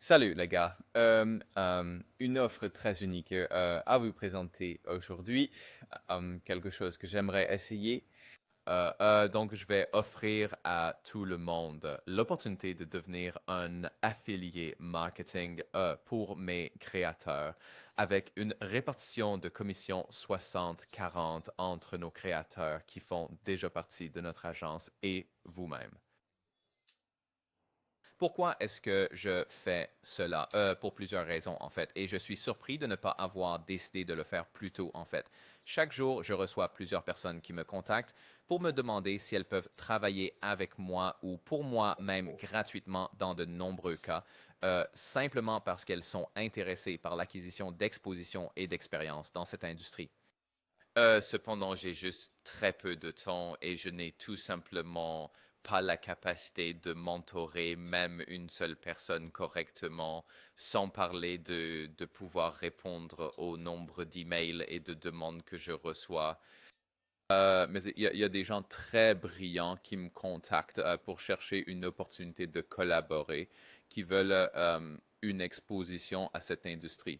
Salut les gars. Une offre très unique à vous présenter aujourd'hui. Quelque chose que j'aimerais essayer. Donc, je vais offrir à tout le monde l'opportunité de devenir un affilié marketing pour mes créateurs avec une répartition de commission 60-40 entre nos créateurs qui font déjà partie de notre agence et vous-même. Pourquoi est-ce que je fais cela? Pour plusieurs raisons, en fait. Et je suis surpris de ne pas avoir décidé de le faire plus tôt, en fait. Chaque jour, je reçois plusieurs personnes qui me contactent pour me demander si elles peuvent travailler avec moi ou pour moi même gratuitement dans de nombreux cas, simplement parce qu'elles sont intéressées par l'acquisition d'exposition et d'expérience dans cette industrie. Cependant, j'ai juste très peu de temps et je n'ai tout simplement pas la capacité de mentorer même une seule personne correctement, sans parler de pouvoir répondre au nombre d'emails et de demandes que je reçois. Mais il y a des gens très brillants qui me contactent pour chercher une opportunité de collaborer, qui veulent une exposition à cette industrie.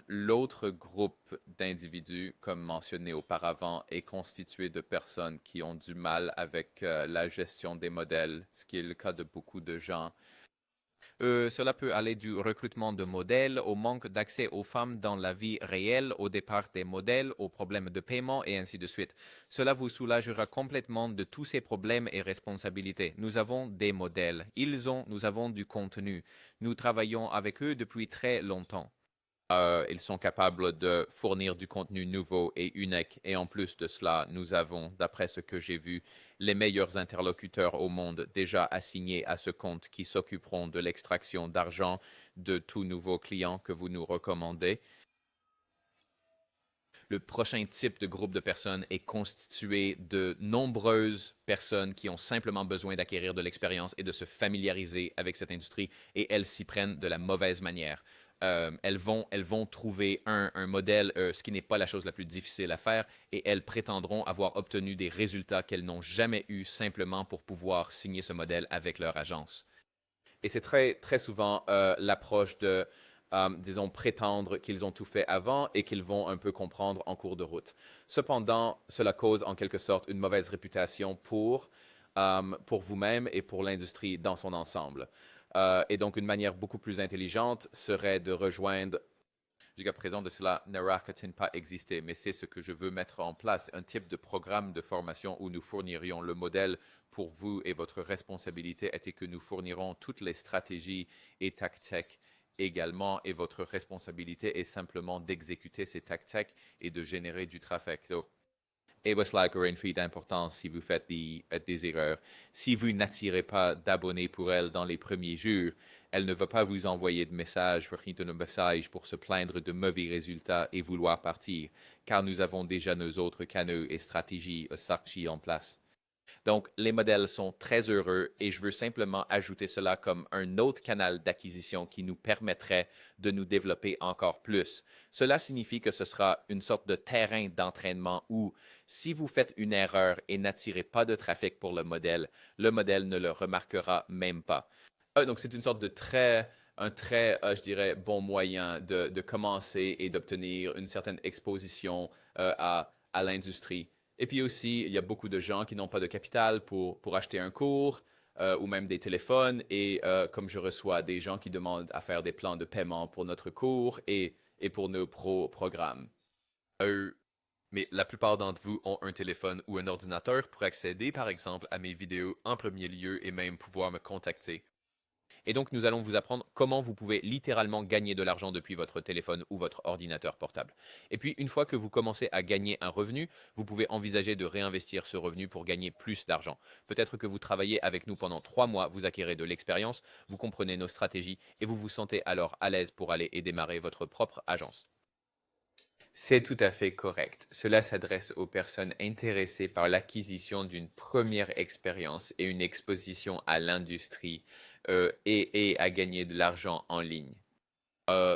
L'autre groupe d'individus, comme mentionné auparavant, est constitué de personnes qui ont du mal avec la gestion des modèles, ce qui est le cas de beaucoup de gens. Cela peut aller du recrutement de modèles au manque d'accès aux femmes dans la vie réelle, au départ des modèles, aux problèmes de paiement et ainsi de suite. Cela vous soulagera complètement de tous ces problèmes et responsabilités. Nous avons des modèles. Nous avons du contenu. Nous travaillons avec eux depuis très longtemps. Ils sont capables de fournir du contenu nouveau et unique. Et en plus de cela, nous avons, d'après ce que j'ai vu, les meilleurs interlocuteurs au monde déjà assignés à ce compte qui s'occuperont de l'extraction d'argent de tout nouveau client que vous nous recommandez. Le prochain type de groupe de personnes est constitué de nombreuses personnes qui ont simplement besoin d'acquérir de l'expérience et de se familiariser avec cette industrie et elles s'y prennent de la mauvaise manière. Elles vont trouver un modèle, ce qui n'est pas la chose la plus difficile à faire, et elles prétendront avoir obtenu des résultats qu'elles n'ont jamais eus simplement pour pouvoir signer ce modèle avec leur agence. Et c'est très, très souvent l'approche de, disons, prétendre qu'ils ont tout fait avant et qu'ils vont un peu comprendre en cours de route. Cependant, cela cause en quelque sorte une mauvaise réputation pour vous-même et pour l'industrie dans son ensemble. Et donc, une manière beaucoup plus intelligente serait de rejoindre. Jusqu'à présent, de cela n'a pas existé, mais c'est ce que je veux mettre en place, un type de programme de formation où nous fournirions le modèle pour vous et votre responsabilité était que nous fournirons toutes les stratégies et tactiques également et votre responsabilité est simplement d'exécuter ces tactiques et de générer du trafic. Donc, et cela aura une fuite d'importance si vous faites des erreurs. Si vous n'attirez pas d'abonnés pour elle dans les premiers jours, elle ne va pas vous envoyer de messages, de messages pour se plaindre de mauvais résultats et vouloir partir, car nous avons déjà nos autres canaux et stratégies en place. Donc, les modèles sont très heureux et je veux simplement ajouter cela comme un autre canal d'acquisition qui nous permettrait de nous développer encore plus. Cela signifie que ce sera une sorte de terrain d'entraînement où si vous faites une erreur et n'attirez pas de trafic pour le modèle ne le remarquera même pas. Donc, c'est une sorte de un très, je dirais, bon moyen de commencer et d'obtenir une certaine exposition à l'industrie. Et puis aussi, il y a beaucoup de gens qui n'ont pas de capital pour acheter un cours ou même des téléphones. Et comme je reçois des gens qui demandent à faire des plans de paiement pour notre cours et pour nos programmes. Euh, mais la plupart d'entre vous ont un téléphone ou un ordinateur pour accéder, par exemple, à mes vidéos en premier lieu et même pouvoir me contacter. Et donc, nous allons vous apprendre comment vous pouvez littéralement gagner de l'argent depuis votre téléphone ou votre ordinateur portable. Et puis, une fois que vous commencez à gagner un revenu, vous pouvez envisager de réinvestir ce revenu pour gagner plus d'argent. Peut-être que vous travaillez avec nous pendant 3 mois, vous acquérez de l'expérience, vous comprenez nos stratégies et vous vous sentez alors à l'aise pour aller et démarrer votre propre agence. C'est tout à fait correct. Cela s'adresse aux personnes intéressées par l'acquisition d'une première expérience et une exposition à l'industrie et à gagner de l'argent en ligne.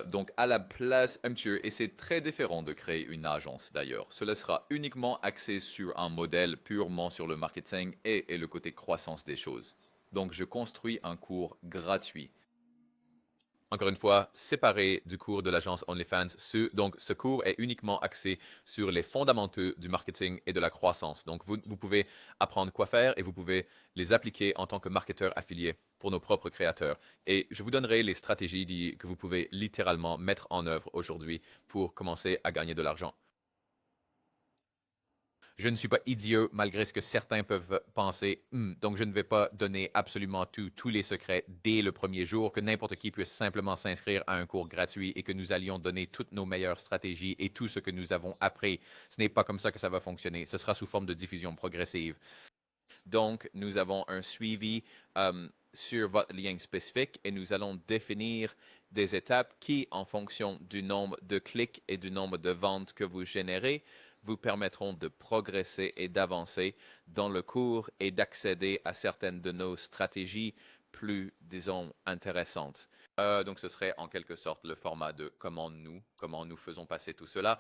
Donc à la place, monsieur, et c'est très différent de créer une agence d'ailleurs. Cela sera uniquement axé sur un modèle purement sur le marketing et le côté croissance des choses. Donc je construis un cours gratuit encore une fois, séparé du cours de l'agence OnlyFans. Donc, ce cours est uniquement axé sur les fondamentaux du marketing et de la croissance. Donc, vous pouvez apprendre quoi faire et vous pouvez les appliquer en tant que marketeur affilié pour nos propres créateurs. Et je vous donnerai les stratégies que vous pouvez littéralement mettre en œuvre aujourd'hui pour commencer à gagner de l'argent. Je ne suis pas idiot malgré ce que certains peuvent penser. Donc, je ne vais pas donner absolument tous les secrets dès le premier jour, que n'importe qui puisse simplement s'inscrire à un cours gratuit et que nous allions donner toutes nos meilleures stratégies et tout ce que nous avons appris. Ce n'est pas comme ça que ça va fonctionner. Ce sera sous forme de diffusion progressive. Donc, nous avons un suivi sur votre lien spécifique et nous allons définir des étapes qui, en fonction du nombre de clics et du nombre de ventes que vous générez, vous permettront de progresser et d'avancer dans le cours et d'accéder à certaines de nos stratégies plus, disons, intéressantes. Donc, ce serait en quelque sorte le format de comment nous faisons passer tout cela.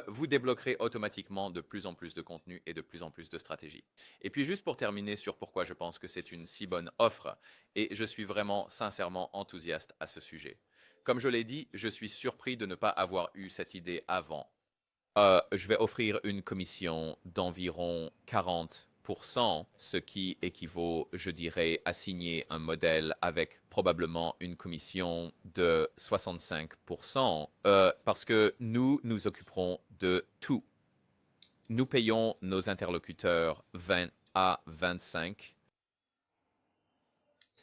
Vous débloquerez automatiquement de plus en plus de contenu et de plus en plus de stratégies. Et puis, juste pour terminer sur pourquoi je pense que c'est une si bonne offre, et je suis vraiment sincèrement enthousiaste à ce sujet. Comme je l'ai dit, je suis surpris de ne pas avoir eu cette idée avant. Je vais offrir une commission d'environ 40%, ce qui équivaut, je dirais, à signer un modèle avec probablement une commission de 65%, parce que nous nous occuperons de tout. Nous payons nos interlocuteurs 20 à 25.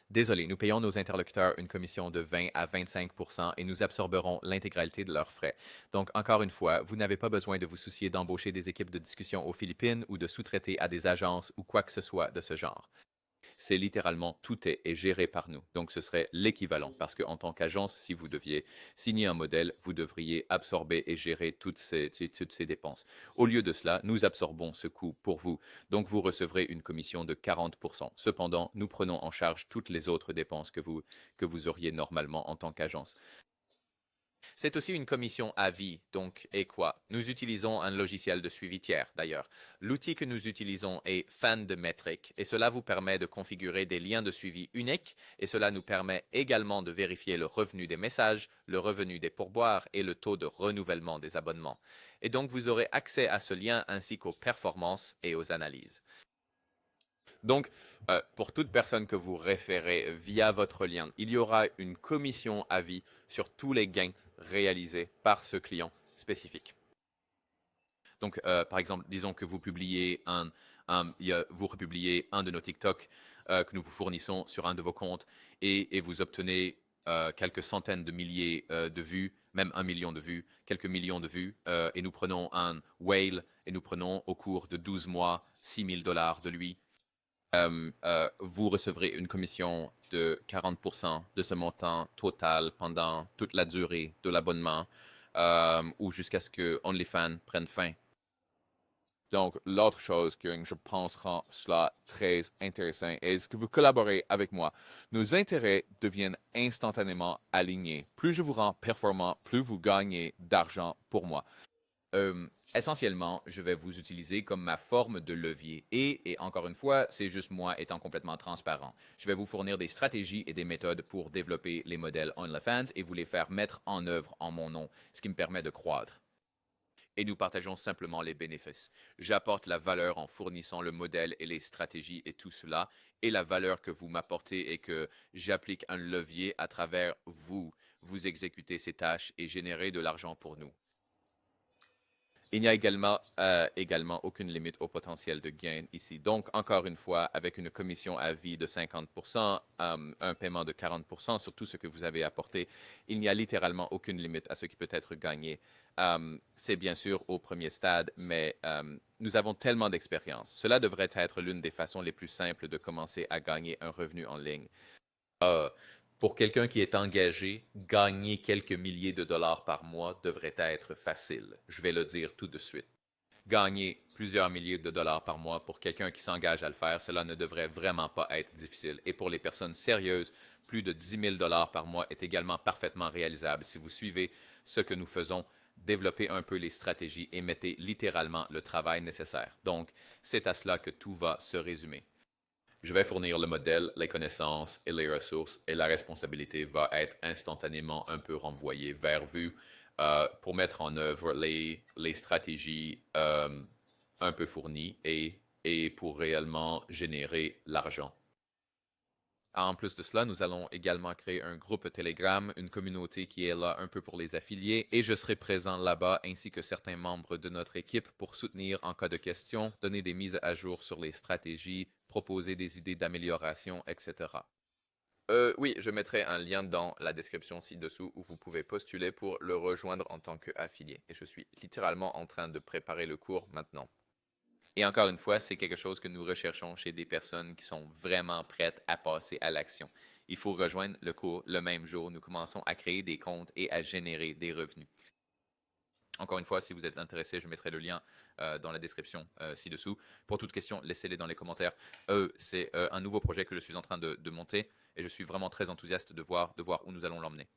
Désolé, nous payons nos interlocuteurs une commission de 20 à 25% et nous absorberons l'intégralité de leurs frais. Donc, encore une fois, vous n'avez pas besoin de vous soucier d'embaucher des équipes de discussion aux Philippines ou de sous-traiter à des agences ou quoi que ce soit de ce genre. C'est littéralement tout est géré par nous. Donc, ce serait l'équivalent parce qu'en tant qu'agence, si vous deviez signer un modèle, vous devriez absorber et gérer toutes ces dépenses. Au lieu de cela, nous absorbons ce coût pour vous. Donc, vous recevrez une commission de 40%. Cependant, nous prenons en charge toutes les autres dépenses que vous auriez normalement en tant qu'agence. C'est aussi une commission à vie, donc, et quoi? Nous utilisons un logiciel de suivi tiers, d'ailleurs. L'outil que nous utilisons est Fan de Métrique, et cela vous permet de configurer des liens de suivi uniques, et cela nous permet également de vérifier le revenu des messages, le revenu des pourboires et le taux de renouvellement des abonnements. Et donc, vous aurez accès à ce lien ainsi qu'aux performances et aux analyses. Donc, pour toute personne que vous référez via votre lien, il y aura une commission à vie sur tous les gains réalisés par ce client spécifique. Donc, par exemple, disons que vous publiez vous republiez un de nos TikTok que nous vous fournissons sur un de vos comptes et vous obtenez quelques centaines de milliers de vues, même 1 million de vues, quelques millions de vues, et nous prenons un whale et nous prenons au cours de 12 mois $6,000 de lui. Vous recevrez une commission de 40% de ce montant total pendant toute la durée de l'abonnement ou jusqu'à ce que OnlyFans prenne fin. Donc, l'autre chose que je pense rend cela très intéressant est que vous collaborez avec moi. Nos intérêts deviennent instantanément alignés. Plus je vous rends performant, plus vous gagnez d'argent pour moi. Essentiellement, je vais vous utiliser comme ma forme de levier. Et encore une fois, c'est juste moi étant complètement transparent. Je vais vous fournir des stratégies et des méthodes pour développer les modèles OnlyFans et vous les faire mettre en œuvre en mon nom, ce qui me permet de croître. Et nous partageons simplement les bénéfices. J'apporte la valeur en fournissant le modèle et les stratégies et tout cela, et la valeur que vous m'apportez est que j'applique un levier à travers vous. Vous exécutez ces tâches et générez de l'argent pour nous. Il n'y a également aucune limite au potentiel de gain ici. Donc, encore une fois, avec une commission à vie de 50%, un paiement de 40% sur tout ce que vous avez apporté, il n'y a littéralement aucune limite à ce qui peut être gagné. C'est bien sûr au premier stade, mais nous avons tellement d'expérience. Cela devrait être l'une des façons les plus simples de commencer à gagner un revenu en ligne. Pour quelqu'un qui est engagé, gagner quelques milliers de dollars par mois devrait être facile. Je vais le dire tout de suite. Gagner plusieurs milliers de dollars par mois pour quelqu'un qui s'engage à le faire, cela ne devrait vraiment pas être difficile. Et pour les personnes sérieuses, plus de 10 000 dollars par mois est également parfaitement réalisable si vous suivez ce que nous faisons, développez un peu les stratégies et mettez littéralement le travail nécessaire. Donc, c'est à cela que tout va se résumer. Je vais fournir le modèle, les connaissances et les ressources et la responsabilité va être instantanément un peu renvoyée vers vous pour mettre en œuvre les stratégies un peu fournies et pour réellement générer l'argent. En plus de cela, nous allons également créer un groupe Telegram, une communauté qui est là un peu pour les affiliés, et je serai présent là-bas ainsi que certains membres de notre équipe pour soutenir en cas de questions, donner des mises à jour sur les stratégies, proposer des idées d'amélioration, etc. Oui, je mettrai un lien dans la description ci-dessous où vous pouvez postuler pour le rejoindre en tant qu'affilié. Et je suis littéralement en train de préparer le cours maintenant. Et encore une fois, c'est quelque chose que nous recherchons chez des personnes qui sont vraiment prêtes à passer à l'action. Il faut rejoindre le cours le même jour. Nous commençons à créer des comptes et à générer des revenus. Encore une fois, si vous êtes intéressé, je mettrai le lien dans la description ci-dessous. Pour toute question, laissez-les dans les commentaires. C'est un nouveau projet que je suis en train de monter et je suis vraiment très enthousiaste de voir où nous allons l'emmener.